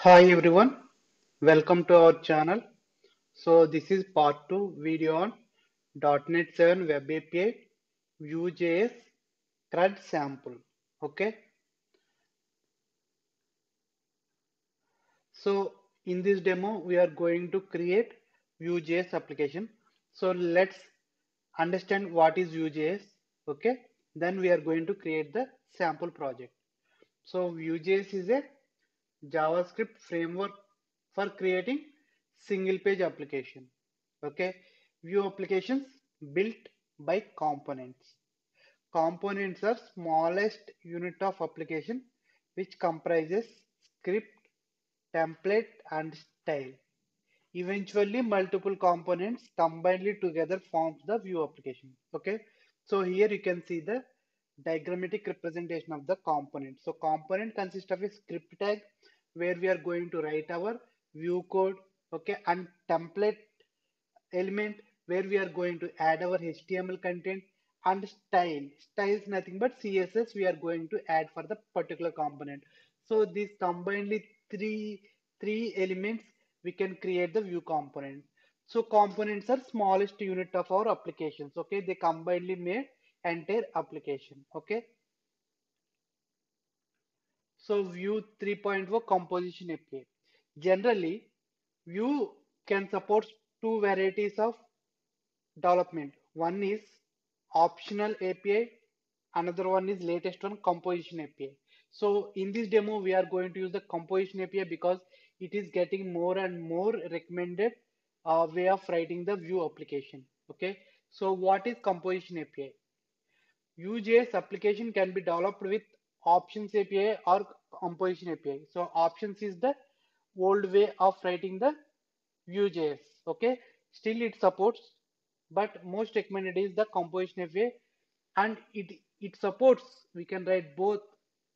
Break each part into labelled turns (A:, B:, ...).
A: Hi everyone, welcome to our channel. So this is part 2 video on .NET 7 Web API, VueJS, CRUD sample. Okay, so in this demo we are going to create VueJS application. So let's understand what is VueJS. Okay, then we are going to create the sample project. So VueJS is a JavaScript framework for creating single page application. Okay, view applications built by components. Components are smallest unit of application which comprises script, template and style. Eventually, multiple components combined together forms the view application. Okay, so here you can see the diagrammatic representation of the component. So component consists of a script tag where we are going to write our view code. Okay, and template element where we are going to add our HTML content, and style. Style is nothing but CSS we are going to add for the particular component. So these combinedly three elements we can create the view component. So components are smallest unit of our applications. Okay, they combinedly made entire application. Okay, so Vue 3.0 composition API. Generally, Vue can support two varieties of development. One is optional API, another one is latest one composition API. So in this demo, we are going to use the composition API because it is getting more and more recommended way of writing the Vue application. Okay. So what is composition API? Vue.js application can be developed with options API or composition API. So options is the old way of writing the Vue.js. Okay, still it supports, but most recommended is the composition API, and it supports. We can write both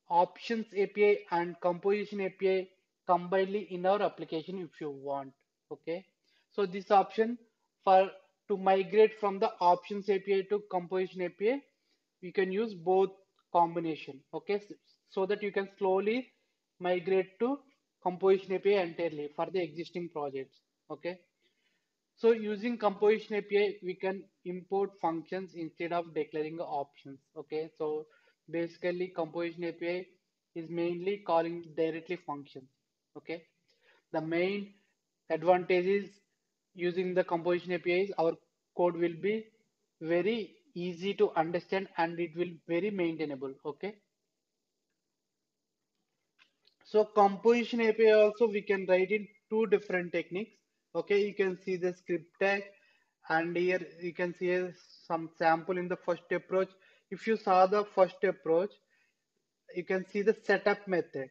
A: options API and composition API combinedly in our application if you want. Okay, so this option for to migrate from the options API to composition API, you can use both combination. Okay, so that you can slowly migrate to composition API entirely for the existing projects. Okay, so using composition API, we can import functions instead of declaring options. Okay, so basically composition API is mainly calling directly functions. Okay, the main advantage is using the composition API is our code will be very easy to understand and it will very maintainable. Okay, so composition API also we can write in two different techniques. Okay, you can see the script tag, and here you can see some sample in the first approach. If you saw the first approach, you can see the setup method,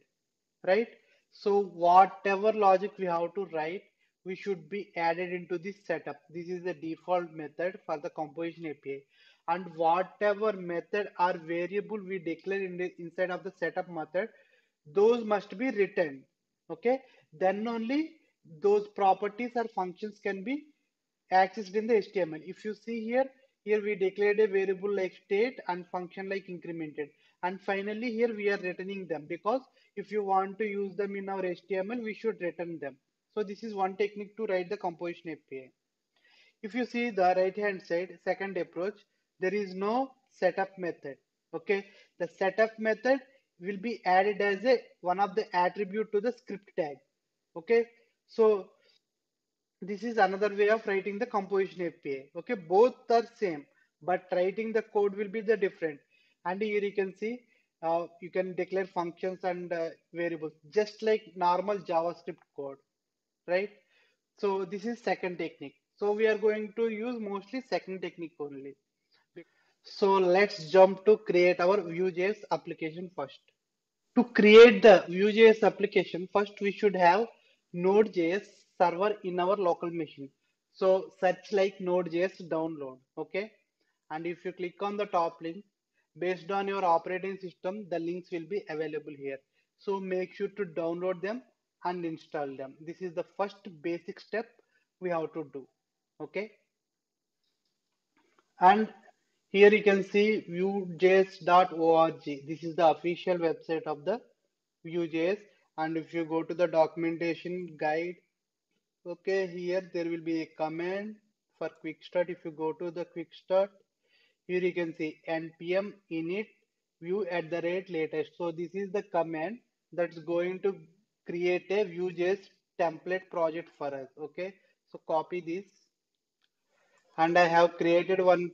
A: right? So whatever logic we have to write, we should be added into this setup. This is the default method for the composition API. And whatever method or variable we declare inside of the setup method, those must be written. Okay, then only those properties or functions can be accessed in the HTML. If you see here, here we declared a variable like state and function like incremented. And finally here we are returning them because if you want to use them in our HTML, we should return them. So this is one technique to write the composition API. If you see the right hand side, second approach, there is no setup method. Okay, the setup method will be added as a one of the attribute to the script tag. Okay, so this is another way of writing the composition API. Okay, both are same, but writing the code will be the different. And here you can see you can declare functions and variables just like normal JavaScript code, right? So this is second technique. So we are going to use mostly second technique only. So let's jump to create our Vue.js application first. To create the Vue.js application, first we should have Node.js server in our local machine. So search like Node.js download, okay? And if you click on the top link, based on your operating system, the links will be available here. So make sure to download them and install them. This is the first basic step we have to do, okay? And here you can see vuejs.org. This is the official website of the Vue.js, And if you go to the documentation guide, okay, here there will be a command for quick start. If you go to the quick start, here you can see npm init view at the rate latest. So this is the command that's going to create a Vue.js template project for us. Okay, so copy this, and I have created one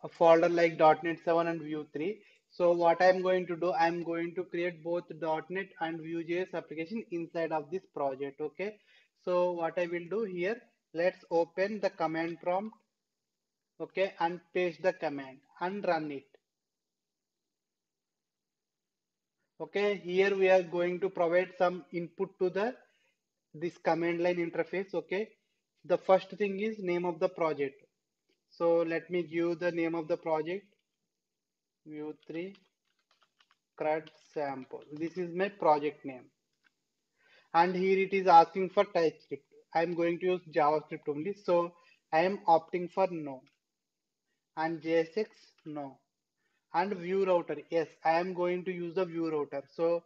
A: a folder like .NET 7 and Vue 3. So what I'm going to do, I'm going to create both .NET and Vue.js application inside of this project. Okay. So what I will do here, let's open the command prompt. Okay, and paste the command and run it. Okay, here we are going to provide some input to the this command line interface. Okay, the first thing is name of the project. So let me give the name of the project, Vue 3 CRUD sample. This is my project name. And here it is asking for TypeScript. I am going to use JavaScript only. So I am opting for no. And JSX, no. And view router, yes, I am going to use the view router. So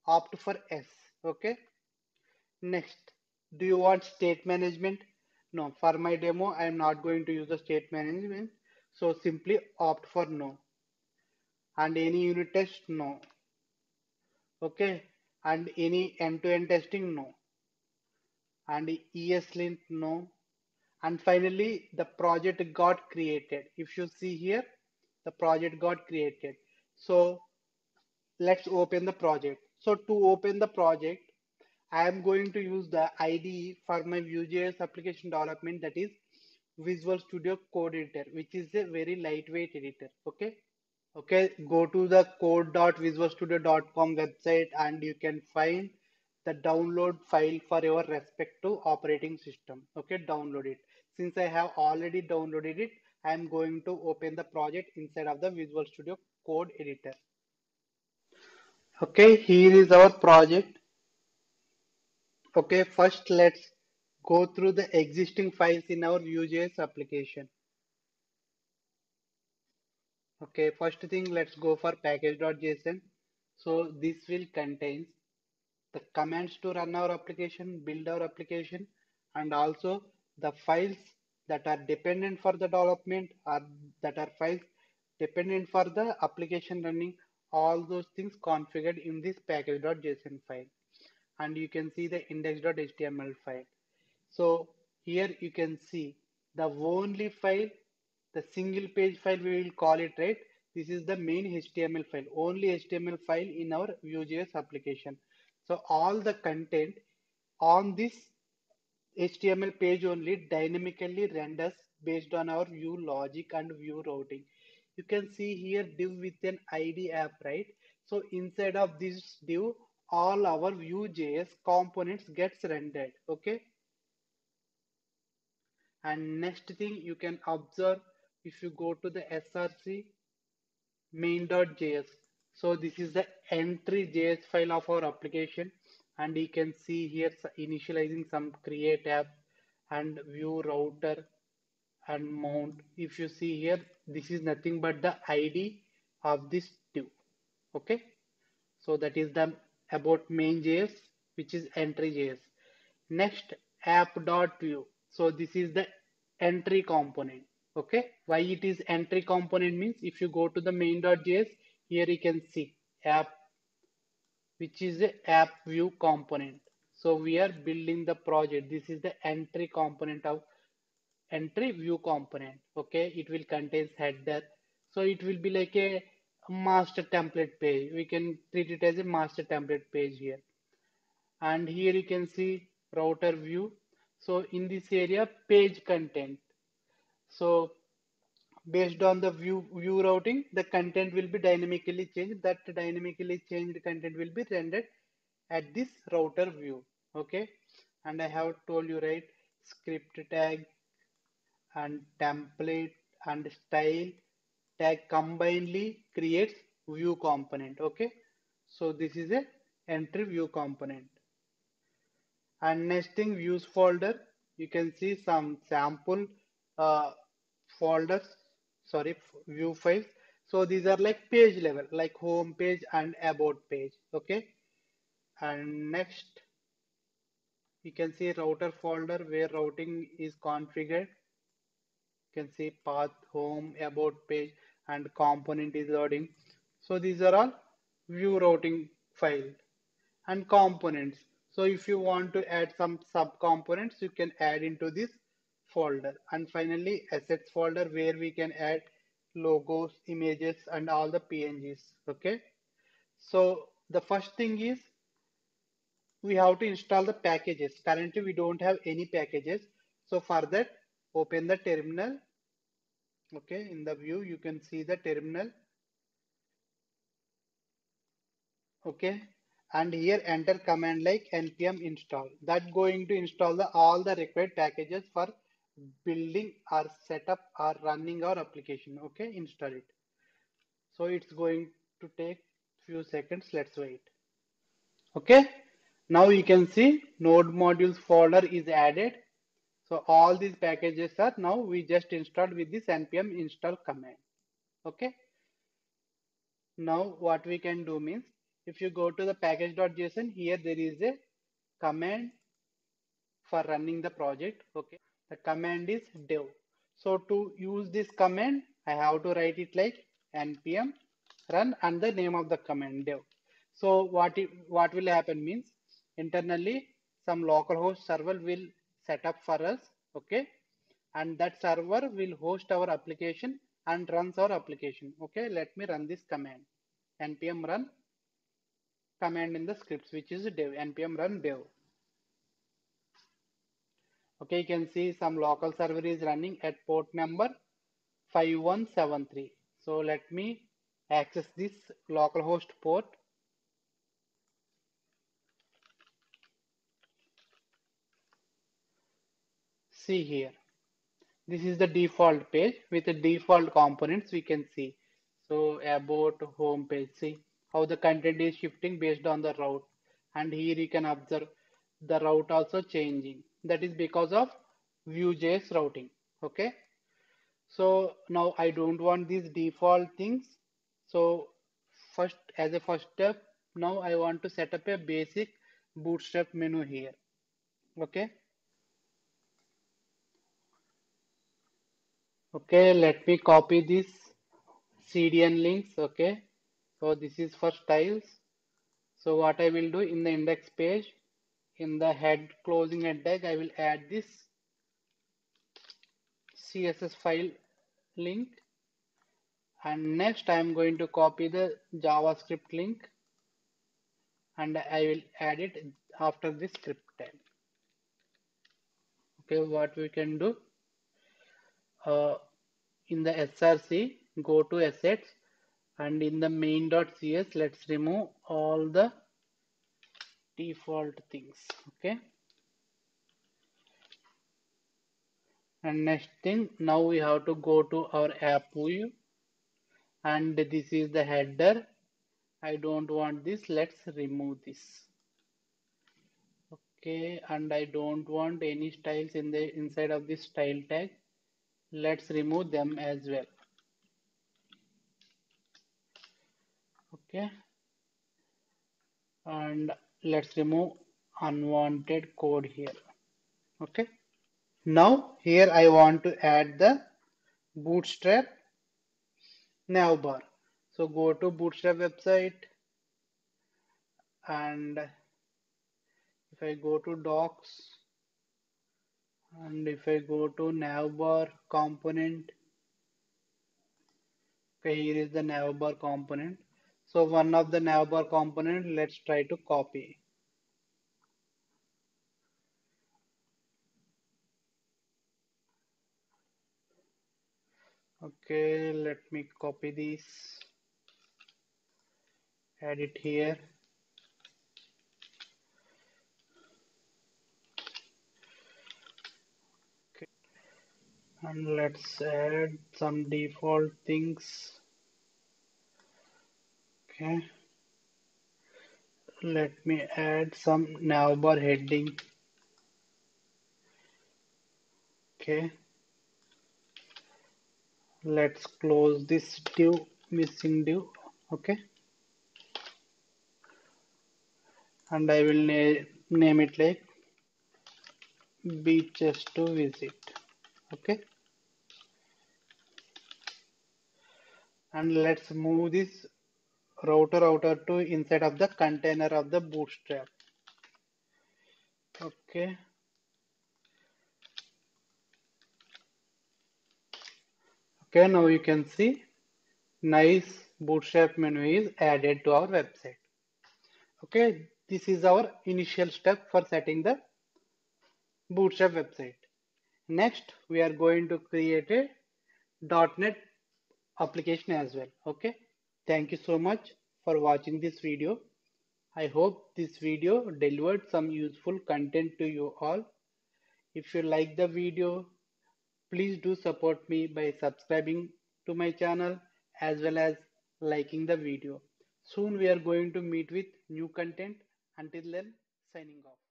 A: opt for S. Okay. Next, do you want state management? No, for my demo, I am not going to use the state management. So simply opt for no. And any unit test, no. Okay. And any end-to-end testing, no. And ESLint, no. And finally, the project got created. If you see here, the project got created. So let's open the project. So to open the project, I am going to use the IDE for my Vue.js application development, that is Visual Studio Code Editor, which is a very lightweight editor. Okay. Okay, go to the code.visualstudio.com website and you can find the download file for your respective operating system. Okay, download it. Since I have already downloaded it, I am going to open the project inside of the Visual Studio Code Editor. Okay, here is our project. Okay, first let's go through the existing files in our Vue.js application. Okay, first thing, let's go for package.json. So this will contain the commands to run our application, build our application, and also the files that are dependent for the development or that are files dependent for the application running. All those things configured in this package.json file. And you can see the index.html file. So here you can see the only file, the single page file we will call it, right? This is the main HTML file, only HTML file in our Vue.js application. So all the content on this HTML page only dynamically renders based on our view logic and view routing. You can see here div with an ID app, right? So inside of this div, all our Vue.js components gets rendered. Okay. And next thing you can observe, if you go to the src main.js. So this is the entry.js file of our application, and you can see here initializing some create app and view router and mount. If you see here, this is nothing but the ID of this div. Okay. So that is the about main.js, which is entry.js. Next, app.view. So this is the entry component. Okay. Why it is entry component means if you go to the main.js, here you can see app, which is the app view component. So we are building the project. This is the entry component of entry view component. Okay. It will contain header. So it will be like a master template page. We can treat it as a master template page here. And here you can see router view. So in this area, page content. So based on the view routing, the content will be dynamically changed. That dynamically changed content will be rendered at this router view. Okay. And I have told you, right, script tag and template and style tag combinedly creates view component. Okay. So this is a entry view component. And nesting views folder, you can see some sample uh, folders, sorry, view files. So these are like page level, like home page and about page. Okay. And next, you can see router folder where routing is configured. You can see path, home, about page, and component is loading. So these are all view routing file and components. So if you want to add some sub components, you can add into this folder. And finally, assets folder where we can add logos, images, and all the PNGs. Okay. So the first thing is we have to install the packages. Currently, we don't have any packages. So for that, open the terminal. Okay, in the view, you can see the terminal. Okay, and here enter command like npm install. That going to install all the required packages for building or setup or running our application. Okay, install it. So it's going to take few seconds. Let's wait. Okay, now you can see node modules folder is added. So all these packages are now we just installed with this npm install command. Okay. Now what we can do means if you go to the package.json, here there is a command for running the project. Okay. The command is dev. So to use this command, I have to write it like npm run and the name of the command dev. So what will happen means internally some localhost server will set up for us. Okay. And that server will host our application and runs our application. Okay, let me run this command npm run command in the scripts which is dev npm run dev. Okay, you can see some local server is running at port number 5173. So let me access this localhost port. See here, this is the default page with the default components we can see. So about home page, see how the content is shifting based on the route. And here you can observe the route also changing. That is because of VueJS routing. Okay. So now I don't want these default things. So first, as a first step, now I want to set up a basic bootstrap menu here. Okay. Okay, let me copy this CDN links. Okay. So this is for styles. So what I will do in the index page, in the head closing head tag, I will add this CSS file link. And next I am going to copy the JavaScript link and I will add it after this script tag. Okay, what we can do in the src, go to assets and in the main.cs, let's remove all the default things. Okay, and next thing, now we have to go to our app view and this is the header. I don't want this. Let's remove this. Okay, and I don't want any styles in the inside of this style tag. Let's remove them as well. Okay, and let's remove unwanted code here. Okay, now here I want to add the bootstrap navbar. So go to bootstrap website and if I go to docs and if I go to navbar component, okay, here is the navbar component. So one of the navbar component, let's try to copy. Okay, let me copy this, add it here. Okay, and let's add some default things. Okay, let me add some navbar heading. Okay, let's close this div, missing div. Okay, and I will name it like beaches to visit. Okay, and let's move this router to inside of the container of the bootstrap. Okay, okay, now you can see nice bootstrap menu is added to our website. Okay, this is our initial step for setting the bootstrap website. Next, we are going to create a .NET application as well. Okay, thank you so much for watching this video. I hope this video delivered some useful content to you all. If you like the video, please do support me by subscribing to my channel as well as liking the video. Soon we are going to meet with new content. Until then, signing off.